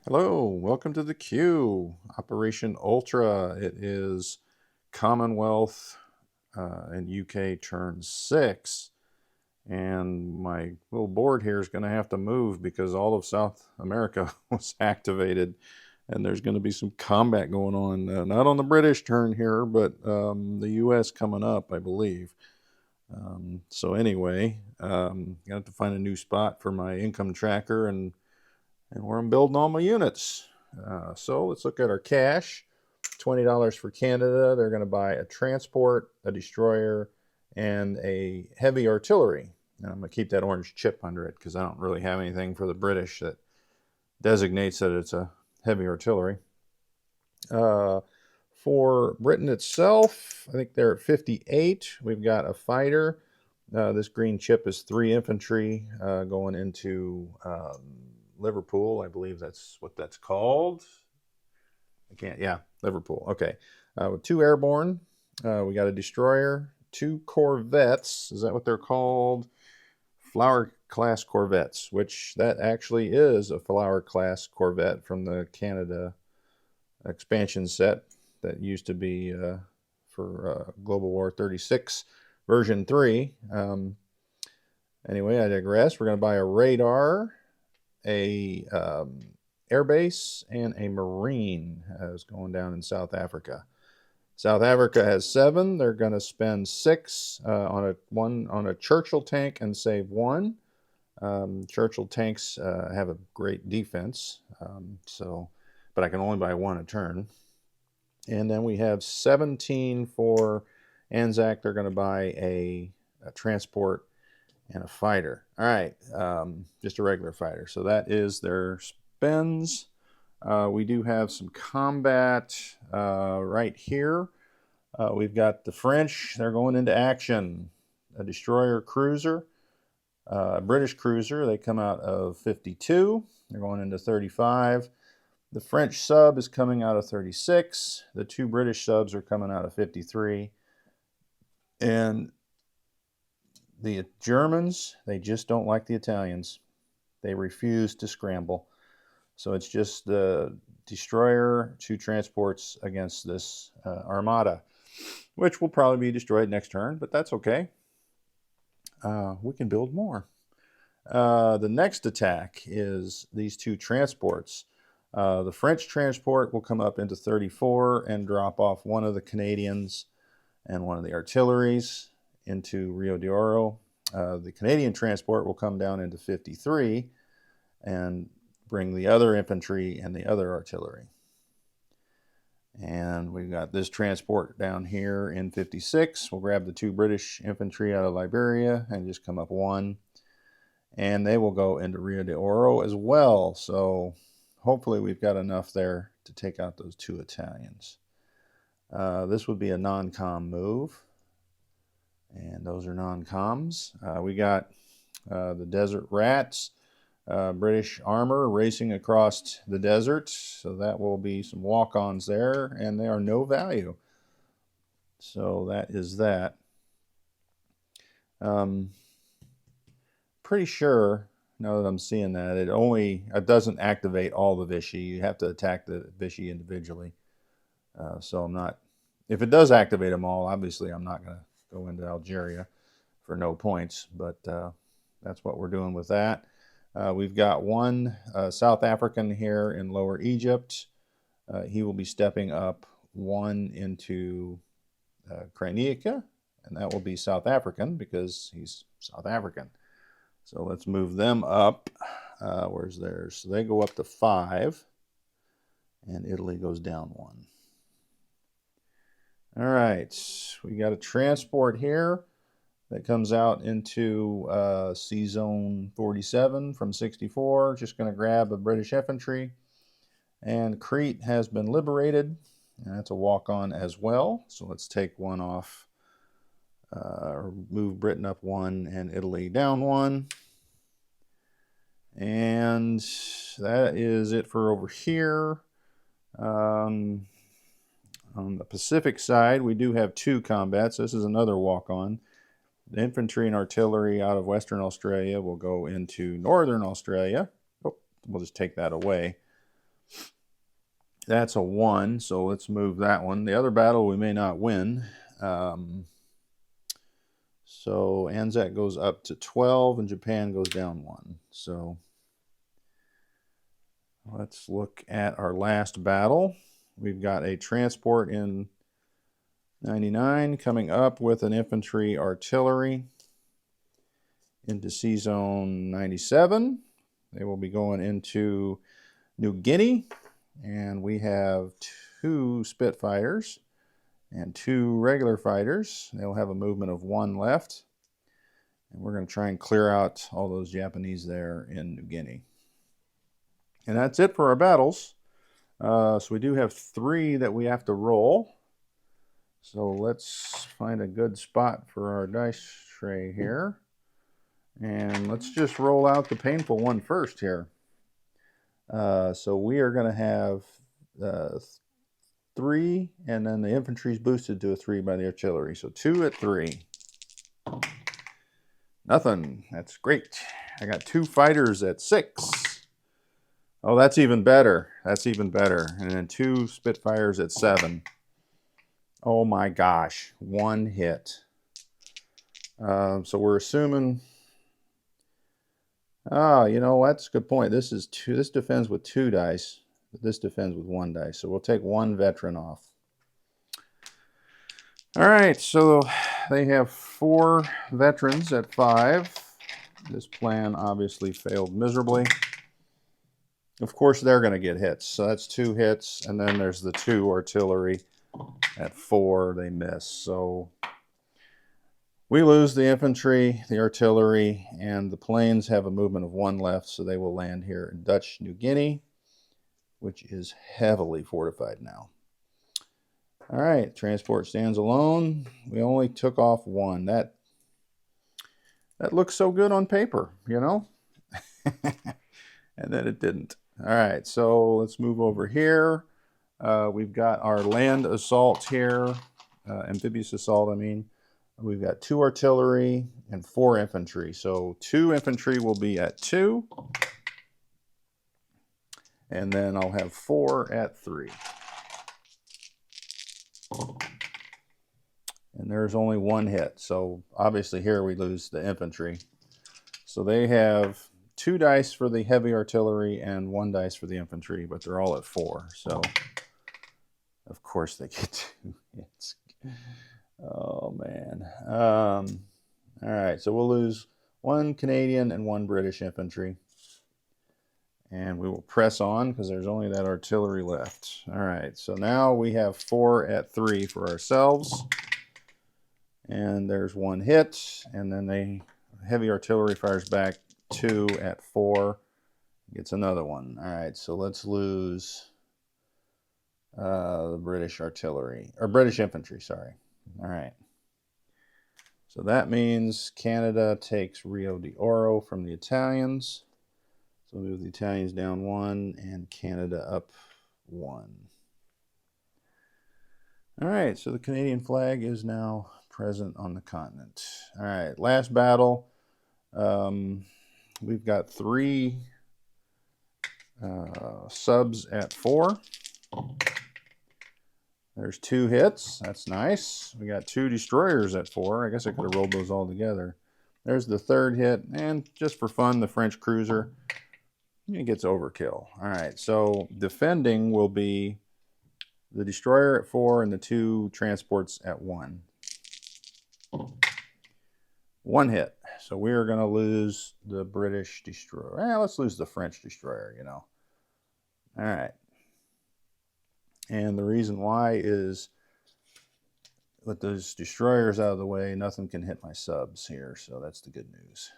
Hello, welcome to the Q, Operation Ultra. It is Commonwealth and UK turn 6. And my little board here is going to have to move because all of South America was activated. And there's going to be some combat going on, not on the British turn here, but the US coming up, I believe. So anyway, I have to find a new spot for my income tracker and where I'm building all my units. So let's look at our cash. $20 for Canada. They're going to buy a transport, a destroyer, and a heavy artillery. And I'm going to keep that orange chip under it because I don't really have anything for the British that designates that it's a heavy artillery. Uh, for Britain itself, I think they're at 58. We've got a fighter. This green chip is 3 infantry going into Liverpool. I believe that's what that's called. Liverpool. Okay. With 2 airborne. We got a destroyer, 2 corvettes. Is that what they're called? Flower class corvettes, which that actually is a Flower class corvette from the Canada expansion set that used to be for Global War 36 version 3. Anyway, I digress. We're going to buy a radar, a airbase, and a marine is going down in South Africa. South Africa has 7. They're going to spend 6 on a Churchill tank and save 1. Churchill tanks have a great defense, but I can only buy 1 a turn. And then we have 17 for Anzac. They're going to buy a transport and a fighter. All right, just a regular fighter. So that is their spends. We do have some combat right here. We've got the French. They're going into action. A destroyer cruiser, a British cruiser. They come out of 52. They're going into 35. The French sub is coming out of 36. The 2 British subs are coming out of 53. And the Germans, they just don't like the Italians. They refuse to scramble. So it's just the destroyer, 2 transports against this armada, which will probably be destroyed next turn, but that's okay. We can build more. The next attack is these 2 transports. The French transport will come up into 34 and drop off 1 of the Canadians and 1 of the artilleries into Rio de Oro. The Canadian transport will come down into 53 and bring the other infantry and the other artillery. And we've got this transport down here in 56. We'll grab the 2 British infantry out of Liberia and just come up 1. And they will go into Rio de Oro as well. So hopefully we've got enough there to take out those 2 Italians. This would be a non-com move. And those are non-coms. We got the Desert Rats, British armor racing across the desert. So that will be some walk-ons there. And they are no value. So that is that. Pretty sure, now that I'm seeing that, it doesn't activate all the Vichy. You have to attack the Vichy individually. So I'm not, if it does activate them all, obviously I'm not going to go into Algeria for no points, but that's what we're doing with that. We've got 1 South African here in Lower Egypt. He will be stepping up 1 into Krynieka, and that will be South African because he's South African. So let's move them up. Where's theirs? So they go up to 5, and Italy goes down 1. All right, we got a transport here that comes out into C Zone 47 from 64. Just going to grab a British infantry. And Crete has been liberated, and that's a walk-on as well. So let's take 1 off, or move Britain up 1 and Italy down 1. And that is it for over here. On the Pacific side, we do have 2 combats. This is another walk-on. The infantry and artillery out of Western Australia will go into Northern Australia. Oh, we'll just take that away. That's a 1, so let's move that one. The other battle we may not win. So Anzac goes up to 12 and Japan goes down 1. So let's look at our last battle. We've got a transport in 99 coming up with an infantry artillery into Sea Zone 97. They will be going into New Guinea, and we have 2 Spitfires and 2 regular fighters. They'll have a movement of 1 left, and we're going to try and clear out all those Japanese there in New Guinea. And that's it for our battles. So we do have 3 that we have to roll. So let's find a good spot for our dice tray here. And let's just roll out the painful one first here. So we are going to have 3, and then the infantry is boosted to a 3 by the artillery. So 2 at 3. Nothing. That's great. I got 2 fighters at 6. Oh, that's even better. That's even better. And then 2 Spitfires at 7. Oh my gosh, 1 hit. So we're assuming. You know what? That's a good point. This is 2. This defends with 2 dice. But this defends with 1 dice. So we'll take 1 veteran off. All right. So they have 4 veterans at 5. This plan obviously failed miserably. Of course, they're going to get hits. So that's 2 hits, and then there's the 2 artillery at 4. They miss. So we lose the infantry, the artillery, and the planes have a movement of 1 left, so they will land here in Dutch New Guinea, which is heavily fortified now. All right, transport stands alone. We only took off 1. That looks so good on paper, you know? And then it didn't. All right, so let's move over here. We've got our land assault here, amphibious assault, I mean. We've got 2 artillery and 4 infantry. So 2 infantry will be at 2. And then I'll have 4 at 3. And there's only 1 hit. So obviously here we lose the infantry. So they have 2 dice for the heavy artillery and 1 dice for the infantry, but they're all at 4. So of course they get 2 hits. Oh, man. All right, so we'll lose 1 Canadian and 1 British infantry. And we will press on because there's only that artillery left. All right, so now we have 4 at 3 for ourselves. And there's 1 hit, and then the heavy artillery fires back 2 at 4. Gets another one. All right, so let's lose the British artillery, or British infantry, sorry. All right. So that means Canada takes Rio de Oro from the Italians. So we'll move the Italians down 1 and Canada up 1. All right, so the Canadian flag is now present on the continent. All right, last battle. We've got 3 subs at 4. There's 2 hits. That's nice. We got 2 destroyers at 4. I guess I could have rolled those all together. There's the 3rd hit. And just for fun, the French cruiser. It gets overkill. All right, so defending will be the destroyer at 4 and the 2 transports at 1. 1 hit. So we are going to lose the British destroyer. Let's lose the French destroyer, you know. All right. And the reason why is with those destroyers out of the way, nothing can hit my subs here. So that's the good news.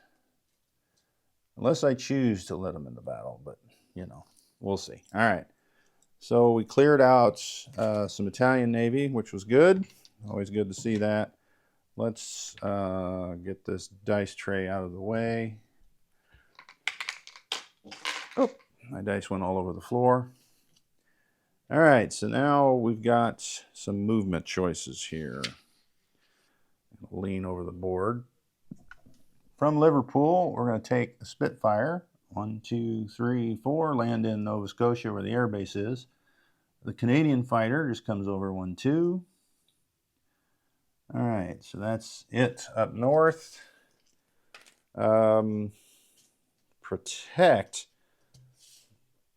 Unless I choose to let them in the battle, but, you know, we'll see. All right. So we cleared out some Italian Navy, which was good. Always good to see that. Let's get this dice tray out of the way. Oh, my dice went all over the floor. All right, so now we've got some movement choices here. Lean over the board. From Liverpool, we're going to take the Spitfire. 1, 2, 3, 4. Land in Nova Scotia, where the airbase is. The Canadian fighter just comes over 1-2. All right, so that's it up north. Protect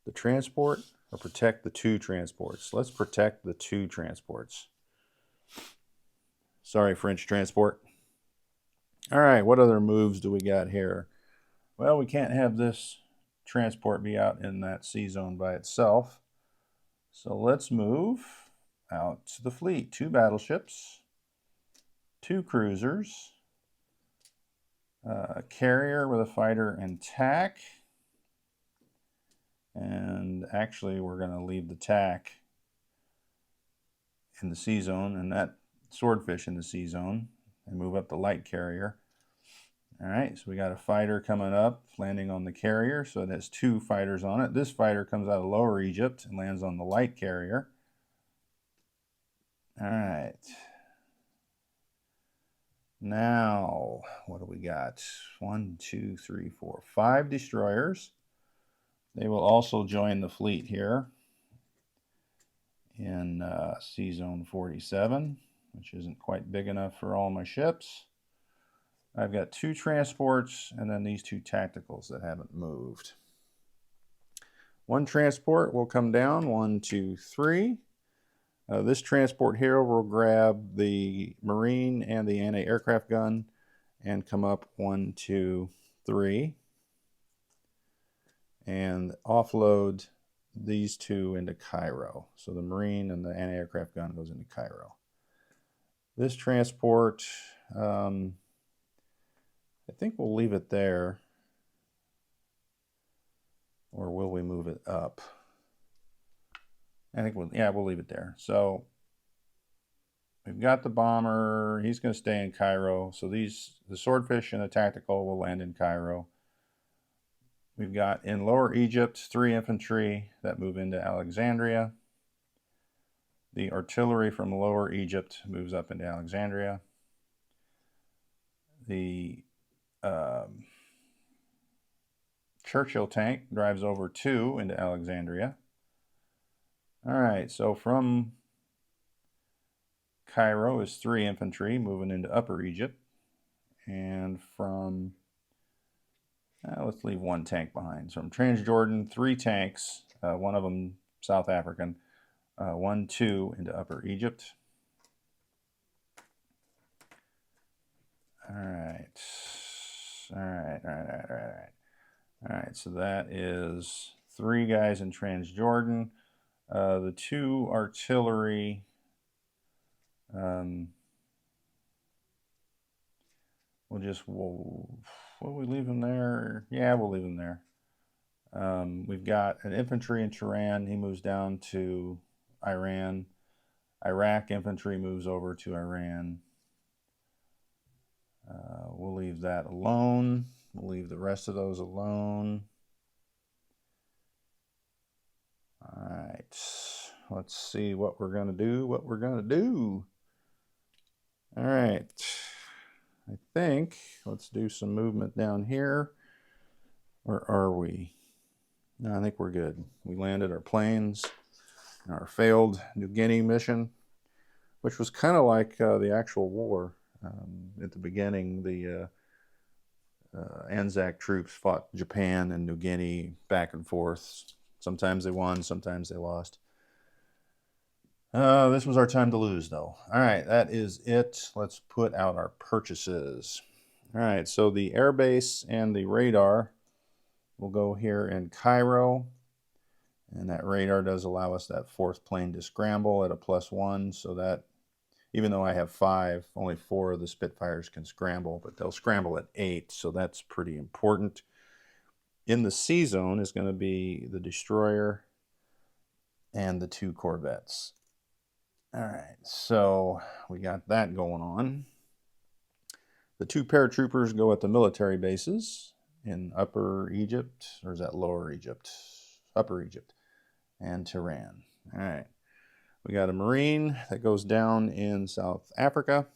the transport or protect the 2 transports. Let's protect the 2 transports. Sorry, French transport. All right, what other moves do we got here? Well, we can't have this transport be out in that sea zone by itself. So let's move out to the fleet. 2 battleships, 2 cruisers, a carrier with a fighter and tack. And actually, we're going to leave the tack in the sea zone and that swordfish in the sea zone and move up the light carrier. All right, so we got a fighter coming up, landing on the carrier, so it has 2 fighters on it. This fighter comes out of Lower Egypt and lands on the light carrier. All right. Now, what do we got? 1, 2, 3, 4, 5 destroyers. They will also join the fleet here in Sea Zone 47, which isn't quite big enough for all my ships. I've got 2 transports and then these 2 tacticals that haven't moved. 1 transport will come down, 1, 2, 3. This transport here will grab the Marine and the anti-aircraft gun and come up 1, 2, 3. And offload these 2 into Cairo. So the Marine and the anti-aircraft gun goes into Cairo. This transport, I think we'll leave it there. Or will we move it up? I think we'll leave it there. So we've got the bomber. He's going to stay in Cairo. So the swordfish and the tactical will land in Cairo. We've got in Lower Egypt 3 infantry that move into Alexandria. The artillery from Lower Egypt moves up into Alexandria. The Churchill tank drives over 2 into Alexandria. All right, so from Cairo is 3 infantry moving into Upper Egypt. And from, let's leave 1 tank behind. So from Transjordan, 3 tanks, 1 of them South African, 1, 2 into Upper Egypt. All right, so that is 3 guys in Transjordan. The 2 artillery, will we leave them there? Yeah, we'll leave them there. We've got an infantry in Tehran. He moves down to Iran. Iraq infantry moves over to Iran. We'll leave that alone. We'll leave the rest of those alone. All right, let's see what we're going to do. All right, I think let's do some movement down here. Or are we? No, I think we're good. We landed our planes in our failed New Guinea mission, which was kind of like the actual war. At the beginning, the Anzac troops fought Japan and New Guinea back and forth. Sometimes they won, sometimes they lost. This was our time to lose, though. All right, that is it. Let's put out our purchases. All right, so the airbase and the radar will go here in Cairo. And that radar does allow us that 4th plane to scramble at a +1, so that even though I have 5, only 4 of the Spitfires can scramble, but they'll scramble at 8, so that's pretty important. In the sea zone is going to be the destroyer and the 2 corvettes. All right, so we got that going on. The 2 paratroopers go at the military bases in Upper Egypt, or is that Lower Egypt? Upper Egypt and Tehran. All right. We got a Marine that goes down in South Africa.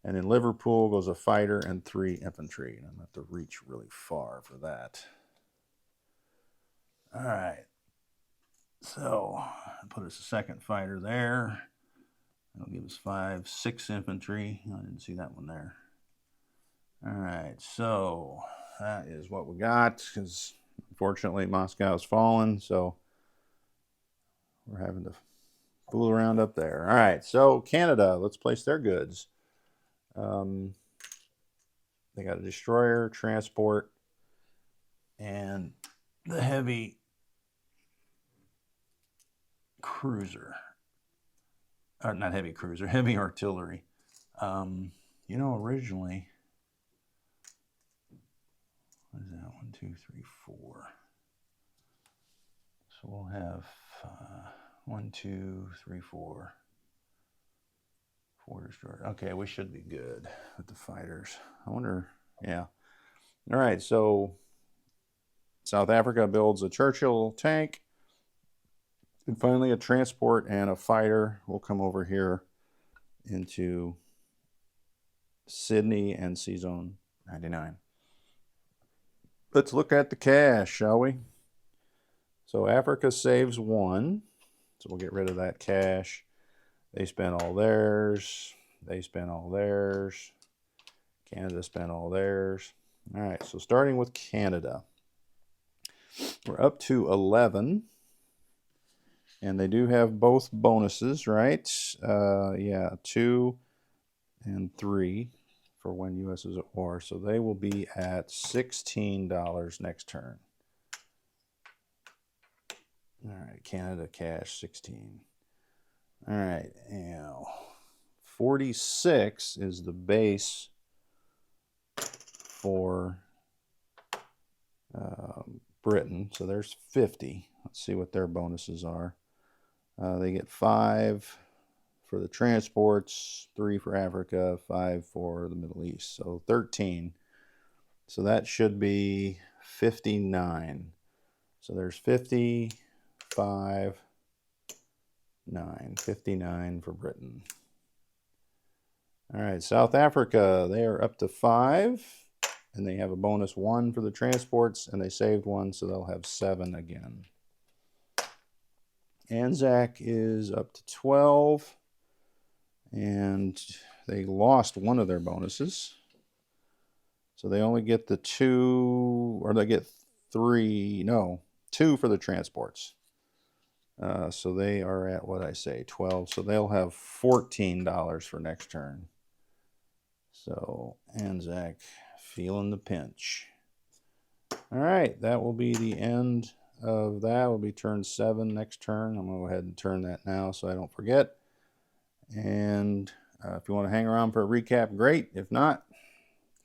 And in Liverpool goes a fighter and 3 infantry. And I'm going to have to reach really far for that. All right. So put us a second fighter there. That'll give us 5, 6 infantry. I didn't see that one there. All right, so that is what we got, because unfortunately Moscow's fallen, so we're having to fool around up there. All right, so Canada, let's place their goods. They got a destroyer, transport, and the heavy cruiser. Not heavy cruiser, heavy artillery. You know, originally, what is that? 1, 2, 3, 4. So we'll have 1, 2, 3, 4. 4 destroyers. Okay, we should be good with the fighters. I wonder, yeah. All right, so South Africa builds a Churchill tank. And finally, a transport and a fighter will come over here into Sydney and C-Zone 99. Let's look at the cash, shall we? So Africa saves 1. So we'll get rid of that cash. They spent all theirs. They spent all theirs. Canada spent all theirs. All right, so starting with Canada. We're up to 11. And they do have both bonuses, right? Yeah, 2 and 3 for when U.S. is at war. So they will be at $16 next turn. All right, Canada cash 16. All right, now 46 is the base for Britain. So there's 50. Let's see what their bonuses are. They get 5 for the transports, 3 for Africa, 5 for the Middle East. So 13. So that should be 59. So there's 50, 5, 9. 59 for Britain. All right, South Africa, they are up to 5. And they have a bonus 1 for the transports, and they saved 1, so they'll have 7 again. Anzac is up to 12, and they lost 1 of their bonuses. So they only get the 2, or they get 3, no, 2 for the transports. So they are at, what I say, 12. So they'll have $14 for next turn. So Anzac feeling the pinch. All right, that will be the end of that. Will be turn 7 next turn. I'm going to go ahead and turn that now so I don't forget. And if you want to hang around for a recap, great. If not,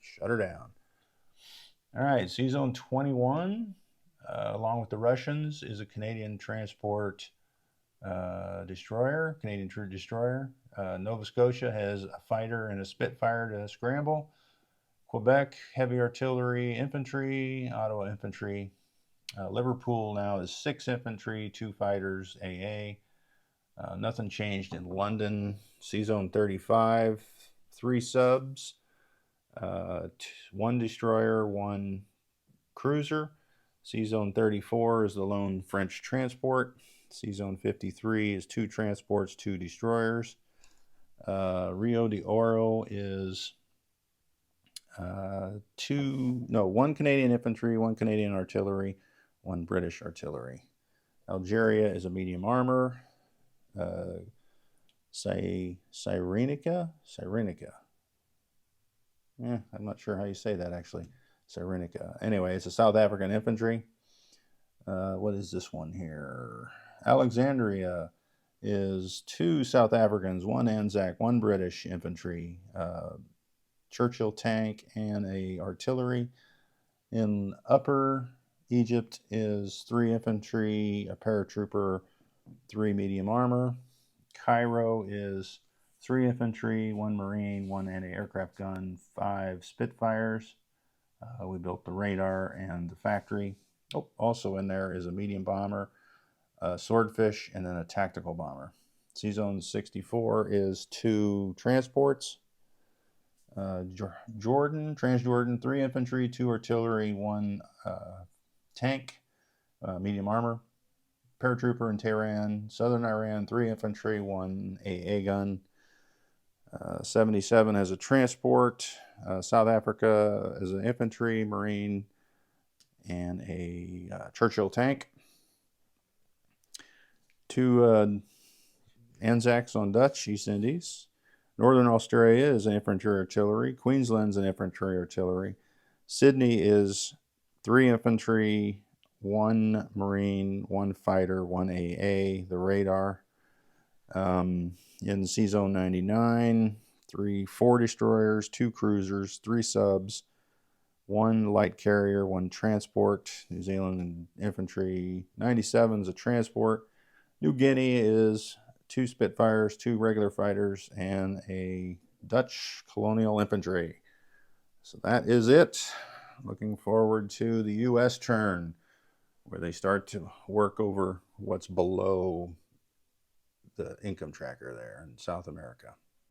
shut her down. All right, C-Zone 21, along with the Russians, is a Canadian transport destroyer, Canadian destroyer. Nova Scotia has a fighter and a Spitfire to scramble. Quebec, heavy artillery, infantry. Ottawa, infantry. Liverpool now is 6 infantry, 2 fighters, AA. Nothing changed in London. C-Zone 35, 3 subs, 1 destroyer, 1 cruiser. C-Zone 34 is the lone French transport. C-Zone 53 is 2 transports, 2 destroyers. Rio de Oro is 1 Canadian infantry, 1 Canadian artillery, 1 British artillery. Algeria is a medium armor. Cyrenaica. I'm not sure how you say that actually. Cyrenaica. Anyway, it's a South African infantry. What is this one here? Alexandria is 2 South Africans, 1 Anzac, 1 British infantry, Churchill tank, and a artillery. In Upper Egypt is 3 infantry, a paratrooper, 3 medium armor. Cairo is 3 infantry, 1 marine, 1 anti-aircraft gun, 5 Spitfires. We built the radar and the factory. Oh, also in there is a medium bomber, a Swordfish, and then a tactical bomber. C-Zone 64 is 2 transports. Transjordan, 3 infantry, 2 artillery, 1 tank, medium armor. paratrooper in Tehran. Southern Iran, 3 infantry, 1 AA gun. 77 as a transport. South Africa as an infantry, marine, and a Churchill tank. 2 Anzacs on Dutch East Indies. Northern Australia is an infantry artillery. Queensland's an infantry artillery. Sydney is 3 infantry, 1 marine, 1 fighter, 1 AA, the radar. In C-Zone 99, 4 destroyers, 2 cruisers, 3 subs, 1 light carrier, 1 transport. New Zealand infantry 97 is a transport. New Guinea is 2 Spitfires, 2 regular fighters, and a Dutch colonial infantry. So that is it. Looking forward to the U.S. turn, where they start to work over what's below the income tracker there in South America.